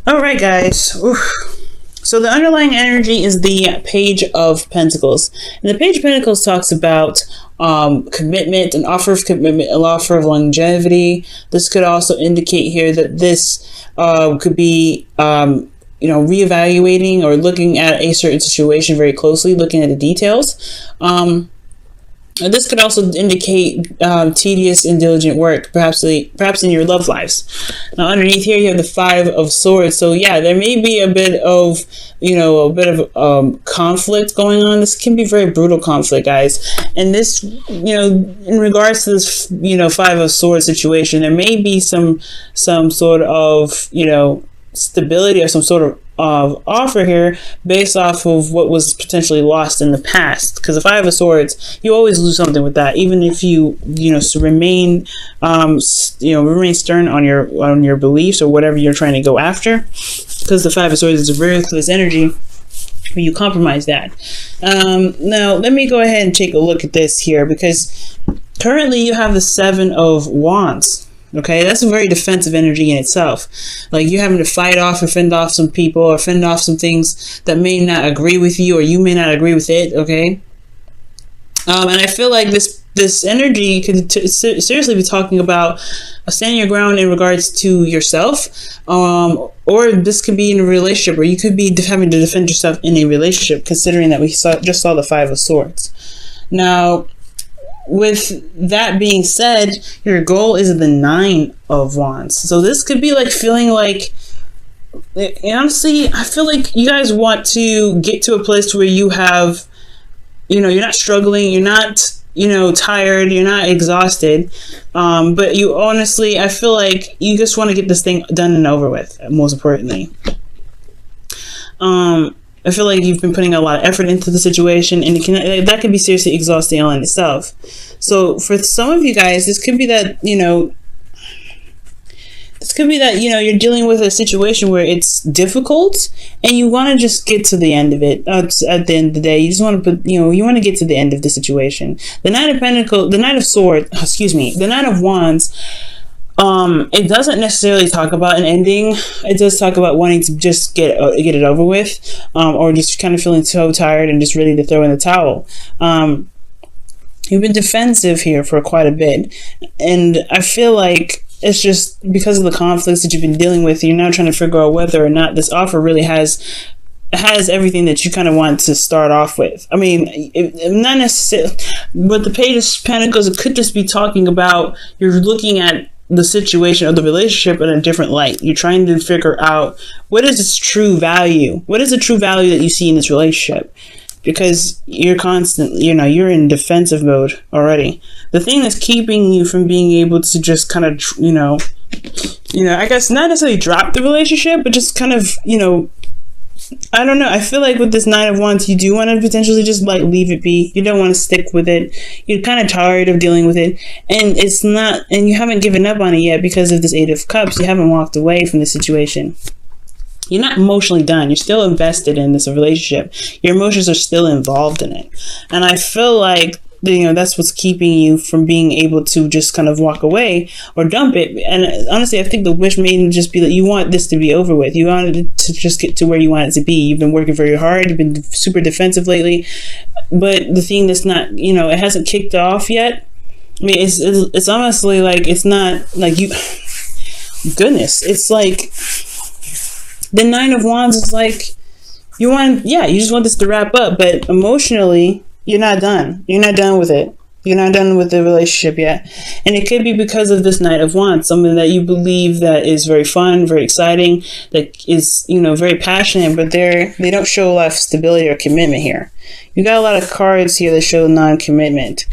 All right, guys. Oof. So the underlying energy is the Page of Pentacles. And the Page of Pentacles talks about commitment, an offer of commitment, an offer of longevity. This could also indicate here that this could be, reevaluating or looking at a certain situation very closely, looking at the details. This could also indicate tedious and diligent work, perhaps in your love lives. Now, underneath here, you have the Five of Swords. So, yeah, there may be a bit of, conflict going on. This can be very brutal conflict, guys. And this, in regards to this, Five of Swords situation, there may be some sort of, stability or some sort of offer here based off of what was potentially lost in the past, because the Five of Swords, you always lose something with that, even if you remain stern on your beliefs or whatever you're trying to go after, because the Five of Swords is a very close energy. You compromise that. Now let me go ahead and take a look at this here, because currently you have the Seven of Wands. Okay, that's a very defensive energy in itself. Like you having to fight off or fend off some people or fend off some things that may not agree with you, or you may not agree with it. Okay, and I feel like this energy could seriously be talking about standing your ground in regards to yourself, or this could be in a relationship, or you could be having to defend yourself in a relationship. Considering that we just saw the Five of Swords. Now, with that being said, your goal is the Nine of Wands. So this could be like feeling like, honestly, I feel like you guys want to get to a place where you have, you're not struggling, you're not, tired, you're not exhausted. But you honestly, I feel like you just want to get this thing done and over with, most importantly. I feel like you've been putting a lot of effort into the situation, and that can be seriously exhausting all in itself. So for some of you guys, this could be that, you're dealing with a situation where it's difficult and you want to just get to the end of it. At the end of the day, you just want to you want to get to the end of the situation. The Nine of Wands, it doesn't necessarily talk about an ending. It does talk about wanting to just get it over with, or just kind of feeling so tired and just ready to throw in the towel. You've been defensive here for quite a bit, and I feel like it's just because of the conflicts that you've been dealing with. You're now trying to figure out whether or not this offer really has everything that you kind of want to start off with. I mean, not necessarily, but the Page of Pentacles, it could just be talking about you're looking at the situation or the relationship in a different light. You're trying to figure out what is its true value. What is the true value that you see in this relationship? Because you're constantly, you're in defensive mode already. The thing that's keeping you from being able to just kind of, I guess not necessarily drop the relationship, but just kind of, I don't know. I feel like with this Nine of Wands, you do want to potentially just like leave it be. You don't want to stick with it. You're kind of tired of dealing with it. And you haven't given up on it yet because of this Eight of Cups. You haven't walked away from the situation. You're not emotionally done. You're still invested in this relationship. Your emotions are still involved in it. And I feel like, that's what's keeping you from being able to just kind of walk away or dump it. And honestly, I think the wish may just be that you want this to be over with. You want it to just get to where you want it to be. You've been working very hard. You've been super defensive lately. But the thing that's not, it hasn't kicked off yet. I mean, it's honestly like, it's not like you, goodness, it's like the Nine of Wands is like, you just want this to wrap up, but emotionally, you're not done. You're not done with it. You're not done with the relationship yet. And it could be because of this Knight of Wands, something that you believe that is very fun, very exciting, that is, very passionate, but they don't show a lot of stability or commitment here. You got a lot of cards here that show non-commitment.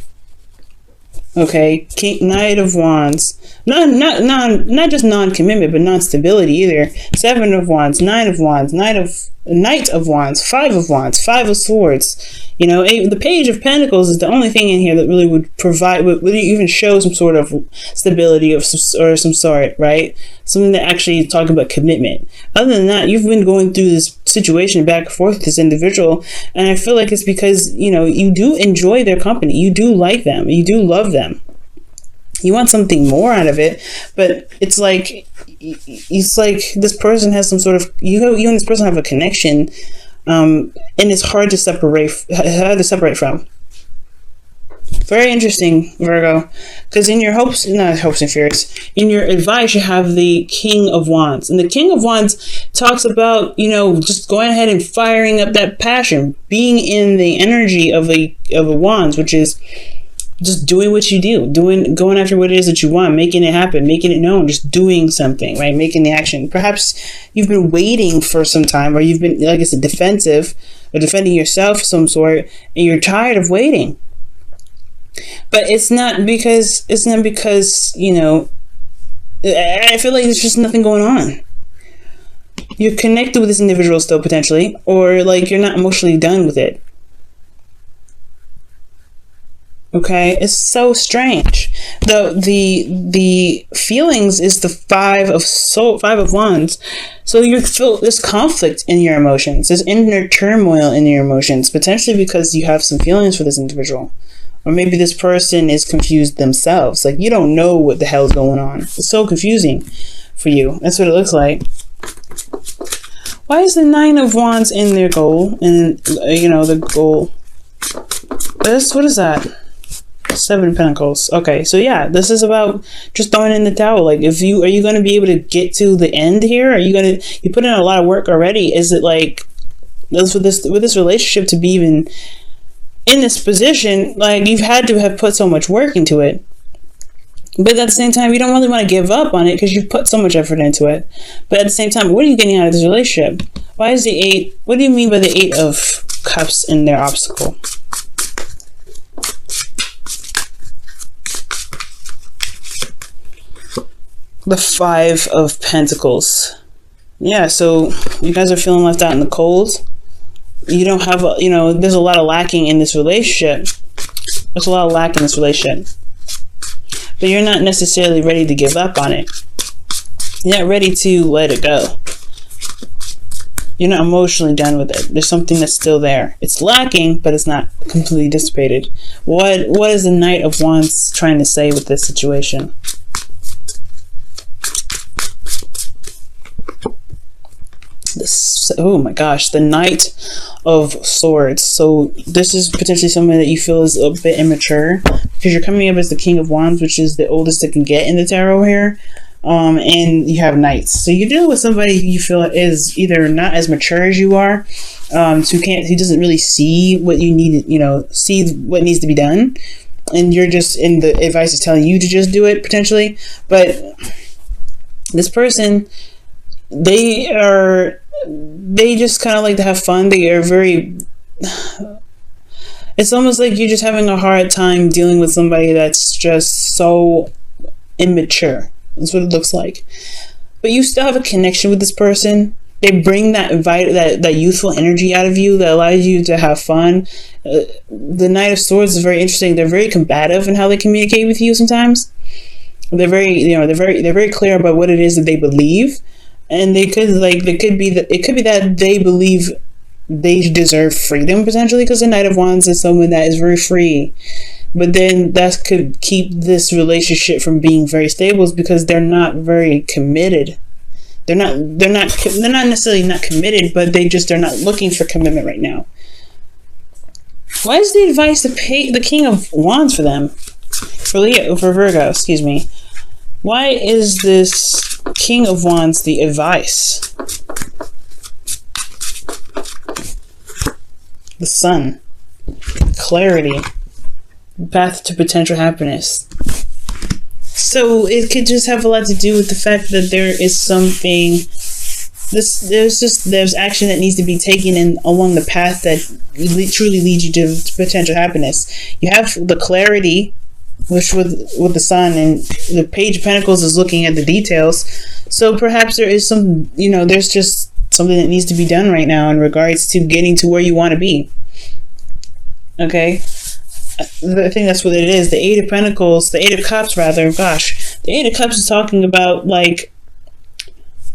Okay, Knight of Wands. Not just non-commitment, but non-stability either. Seven of Wands, Nine of Wands, Knight of Wands, Five of Wands, Five of Swords. The Page of Pentacles is the only thing in here that really would even show some sort of stability or some sort, right? Something that actually is talking about commitment. Other than that, you've been going through this situation back and forth with this individual, and I feel like it's because, you do enjoy their company. You do like them. You do love them. You want something more out of it, but it's like this person has some sort of, you and this person have a connection, and it's hard to separate from. Very interesting, Virgo, because in your not hopes and fears, in your advice, you have the King of Wands, and the King of Wands talks about, just going ahead and firing up that passion, being in the energy of a Wands, which is just doing what you do, going after what it is that you want, making it happen, making it known, just doing something, right? Making the action. Perhaps you've been waiting for some time, or you've been, like I said, defensive, or defending yourself of some sort, and you're tired of waiting. But it's not because, I feel like there's just nothing going on. You're connected with this individual still, potentially, or like you're not emotionally done with it. Okay, it's so strange. The feelings is the Five of Wands. So you feel this conflict in your emotions, this inner turmoil in your emotions, potentially because you have some feelings for this individual. Or maybe this person is confused themselves. Like, you don't know what the hell is going on. It's so confusing for you. That's what it looks like. Why is the Nine of Wands in their goal? And, the goal. What is that? Seven of Pentacles. Okay, so yeah, this is about just throwing in the towel. Like, are you going to be able to get to the end here? Are you put in a lot of work already? Is it like, with this relationship to be even in this position, like, you've had to have put so much work into it, but at the same time, you don't really want to give up on it because you've put so much effort into it. But at the same time, what are you getting out of this relationship? Why is the Eight? What do you mean by the Eight of Cups in their obstacle? The Five of Pentacles. Yeah, so you guys are feeling left out in the cold. You don't have, there's a lot of lacking in this relationship. There's a lot of lack in this relationship. But you're not necessarily ready to give up on it. You're not ready to let it go. You're not emotionally done with it. There's something that's still there. It's lacking, but it's not completely dissipated. What is the Knight of Wands trying to say with this situation? Oh my gosh, the Knight of Swords. So this is potentially something that you feel is a bit immature, because you're coming up as the King of Wands, which is the oldest it can get in the tarot here. And you have Knights. So you're dealing with somebody you feel is either not as mature as you are, who doesn't really see what you need, see what needs to be done. And you're just, in the advice is telling you to just do it, potentially. But this person, they just kind of like to have fun. They are very, it's almost like you're just having a hard time dealing with somebody that's just so immature. That's what it looks like. But you still have a connection with this person. They bring that youthful energy out of you that allows you to have fun. The Knight of Swords is very interesting. They're very combative in how they communicate with you sometimes. They're very clear about what it is that they believe. And it could be that they believe they deserve freedom, potentially, because the Knight of Wands is someone that is very free. But then that could keep this relationship from being very stable, because they're not very committed. They're not necessarily not committed, but they're not looking for commitment right now. Why is the advice the King of Wands for them? For Virgo, excuse me. Why is this King of Wands the advice? The Sun. Clarity. Path to potential happiness. So it could just have a lot to do with the fact that there is something, there's action that needs to be taken along the path that truly leads you to potential happiness. You have the clarity, which with the Sun, and the Page of Pentacles is looking at the details. So perhaps there is there's just something that needs to be done right now in regards to getting to where you want to be. Okay. I think that's what it is. The Eight of Pentacles, the Eight of Cups, rather. Gosh, the Eight of Cups is talking about, like,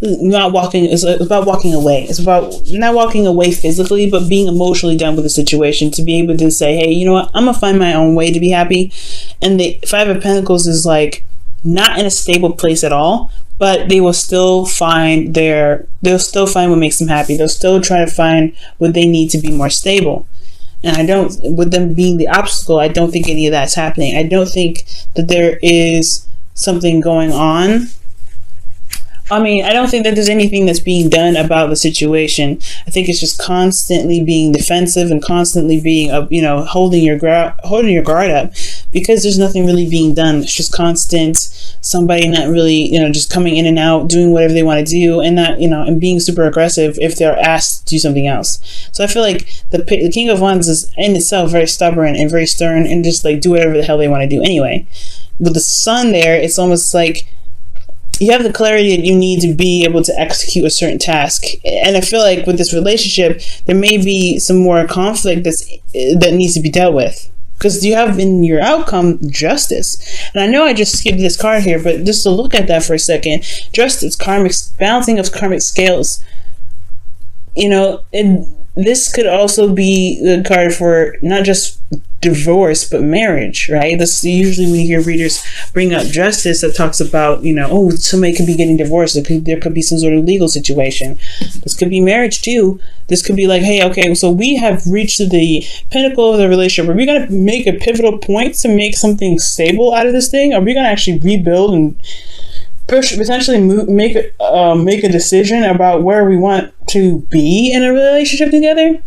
not walking. It's about walking away. It's about not walking away physically, but being emotionally done with the situation to be able to say, hey, you know what? I'm gonna find my own way to be happy. And the Five of Pentacles is like not in a stable place at all, but they will still find they'll still find what makes them happy. They'll still try to find what they need to be more stable. And I don't, with them being the obstacle, I don't think any of that's happening. I don't think that there is something going on. I mean, I don't think that there's anything that's being done about the situation. I think it's just constantly being defensive and constantly being, holding your guard up, because there's nothing really being done. It's just constant somebody not really, just coming in and out, doing whatever they want to do, and not, and being super aggressive if they're asked to do something else. So I feel like the King of Wands is in itself very stubborn and very stern, and just like do whatever the hell they want to do anyway. With the Sun there, it's almost like you have the clarity that you need to be able to execute a certain task. And I feel like with this relationship, there may be some more conflict that needs to be dealt with. Because you have in your outcome justice. And I know I just skipped this card here, but just to look at that for a second, justice, balancing of karmic scales. And this could also be the card for not just divorce, but marriage, right? That's usually when you hear readers bring up justice that talks about, somebody could be getting divorced. There could be some sort of legal situation. This could be marriage too. This could be like, hey, okay, so we have reached the pinnacle of the relationship. Are we going to make a pivotal point to make something stable out of this thing? Are we going to actually rebuild and potentially make a decision about where we want to be in a relationship together?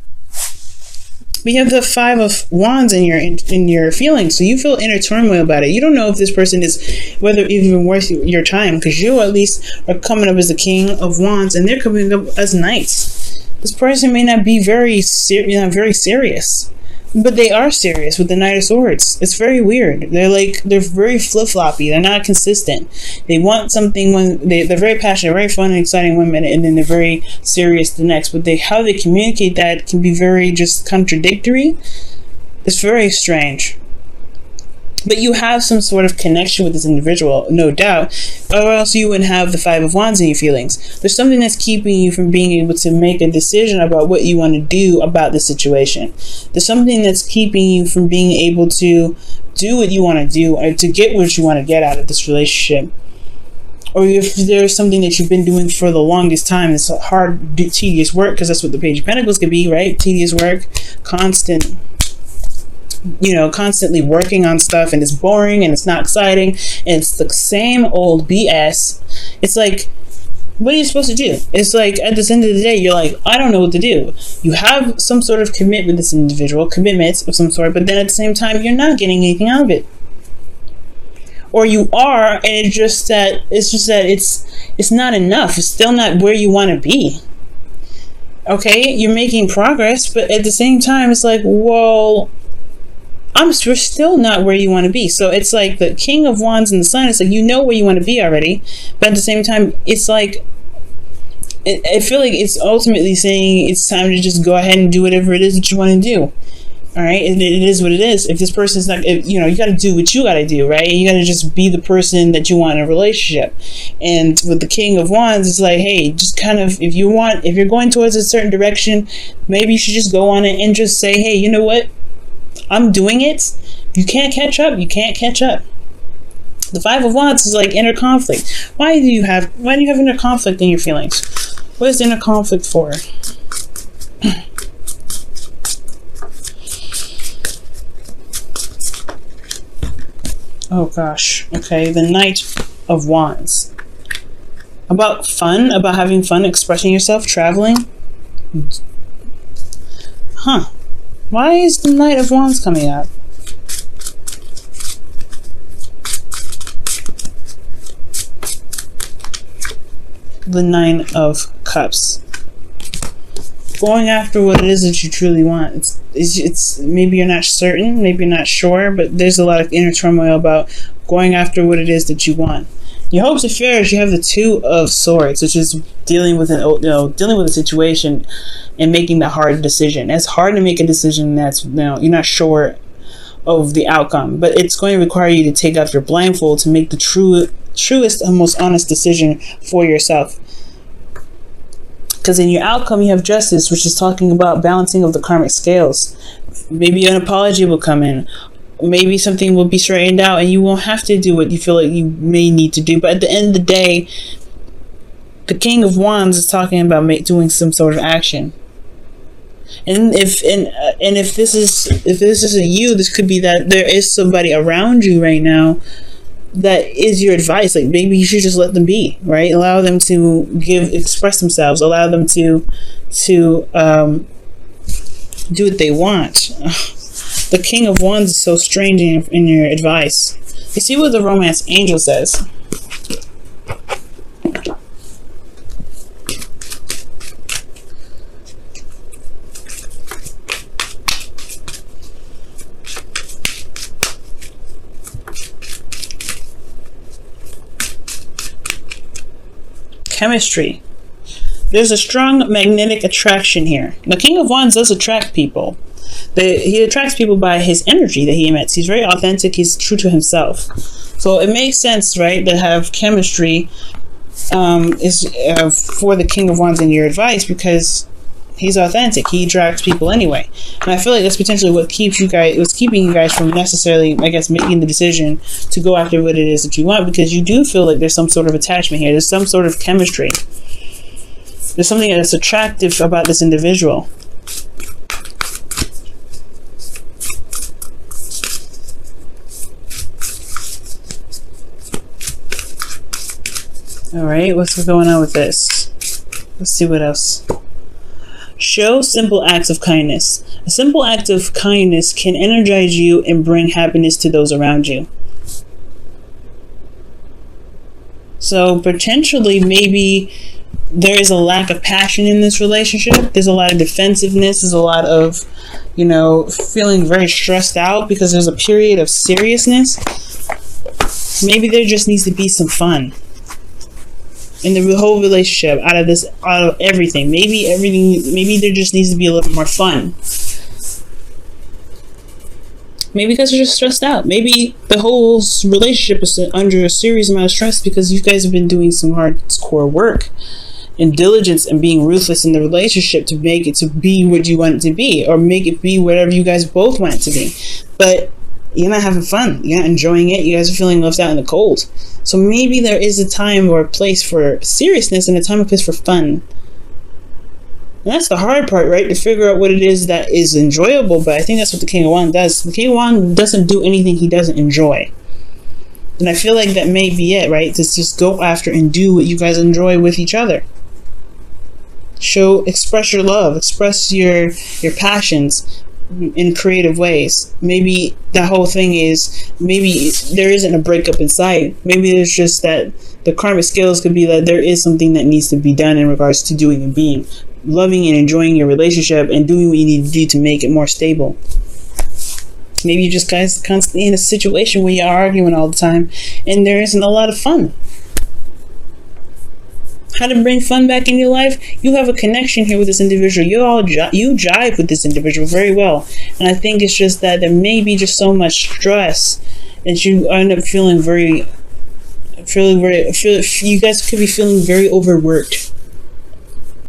We have the Five of Wands in your feelings, so you feel inner turmoil about it. You don't know if this person is whether even worth your time, because you at least are coming up as the King of Wands, and they're coming up as Knights. This person may not be very serious, but they are serious with the Knight of Swords. It's very weird. They're very flip-floppy. They're not consistent. They want something when they're very passionate, very fun and exciting women, and then they're very serious the next. But how they communicate that can be very just contradictory. It's very strange. But you have some sort of connection with this individual, no doubt, or else you wouldn't have the Five of Wands in your feelings. There's something that's keeping you from being able to make a decision about what you want to do about the situation. There's something that's keeping you from being able to do what you want to do, or to get what you want to get out of this relationship. Or if there's something that you've been doing for the longest time, it's hard, tedious work, because that's what the Page of Pentacles could be, right? Tedious work, constantly working on stuff, and it's boring and it's not exciting and it's the same old BS. It's like, what are you supposed to do? It's like at the end of the day, you're like, I don't know what to do. You have some sort of commitment with this individual, commitments of some sort, but then at the same time, you're not getting anything out of it. Or you are, and it's just that it's not enough. It's still not where you want to be. Okay, you're making progress, but at the same time, it's like, well, we're still not where you want to be. So it's like the King of Wands and the Sun. It's like, where you want to be already, but at the same time, it's like, I feel like it's ultimately saying it's time to just go ahead and do whatever it is that you want to do. All right, and it is what it is. If this person's not, you got to do what you got to do, right? You got to just be the person that you want in a relationship. And with the King of Wands, it's like, hey, just kind of, if you're going towards a certain direction, maybe you should just go on it and just say, hey, you know what? I'm doing it. You can't catch up. You can't catch up. The Five of Wands is like inner conflict. Why do you have inner conflict in your feelings? What is inner conflict for? Oh gosh. Okay, the Knight of Wands. About fun, about having fun, expressing yourself, traveling. Huh. Why is the Knight of Wands coming up? The Nine of Cups. Going after what it is that you truly want. It's maybe you're not certain, maybe you're not sure, but there's a lot of inner turmoil about going after what it is that you want. Your hopes and fears, you have the Two of Swords, which is dealing with a situation and making the hard decision. It's hard to make a decision that's you're not sure of the outcome, but it's going to require you to take off your blindfold to make the truest and most honest decision for yourself. Because in your outcome, you have justice, which is talking about balancing of the karmic scales. Maybe an apology will come in. Maybe something will be straightened out and you won't have to do what you feel like you may need to do. But at the end of the day, the King of Wands is talking about doing some sort of action. And if this isn't you, this could be that there is somebody around you right now that is your advice. Like, maybe you should just let them be, right? Allow them to express themselves. Allow them to do what they want. The King of Wands is so strange in your advice. You see what the romance angel says. Chemistry. There's a strong magnetic attraction here. The King of Wands does attract people. He attracts people by his energy that he emits. He's very authentic. He's true to himself. So it makes sense, right, to have chemistry for the King of Wands in your advice, because he's authentic. He attracts people anyway. And I feel like that's potentially what was keeping you guys from necessarily, I guess, making the decision to go after what it is that you want, because you do feel like there's some sort of attachment here. There's some sort of chemistry. There's something that's attractive about this individual. All right, what's going on with this? Let's see what else. Show simple acts of kindness. A simple act of kindness can energize you and bring happiness to those around you. So potentially, maybe there is a lack of passion in this relationship. There's a lot of defensiveness. There's a lot of, feeling very stressed out because there's a period of seriousness. Maybe there just needs to be some fun in the whole relationship, out of everything. Maybe there just needs to be a little bit more fun. Maybe you guys are just stressed out. Maybe the whole relationship is under a serious amount of stress because you guys have been doing some hardcore work and diligence and being ruthless in the relationship to make it to be what you want it to be, or make it be whatever you guys both want it to be. But you're not having fun. You're not enjoying it. You guys are feeling left out in the cold. So maybe there is a time or a place for seriousness and a time and place for fun. And that's the hard part, right? To figure out what it is that is enjoyable. But I think that's what the King of Wands does. The King of Wands doesn't do anything he doesn't enjoy. And I feel like that may be it, right? To just go after and do what you guys enjoy with each other. Express your love. Express your passions in creative ways. Maybe that whole thing is, maybe there isn't a breakup in sight. Maybe there's just that the karmic scales could be that there is something that needs to be done in regards to doing and being, loving and enjoying your relationship and doing what you need to do to make it more stable. Maybe you just guys constantly in a situation where you're arguing all the time and there isn't a lot of fun. How to bring fun back in your life? You have a connection here with this individual. You jive with this individual very well. And I think it's just that there may be just so much stress that you end up feeling you guys could be feeling very overworked.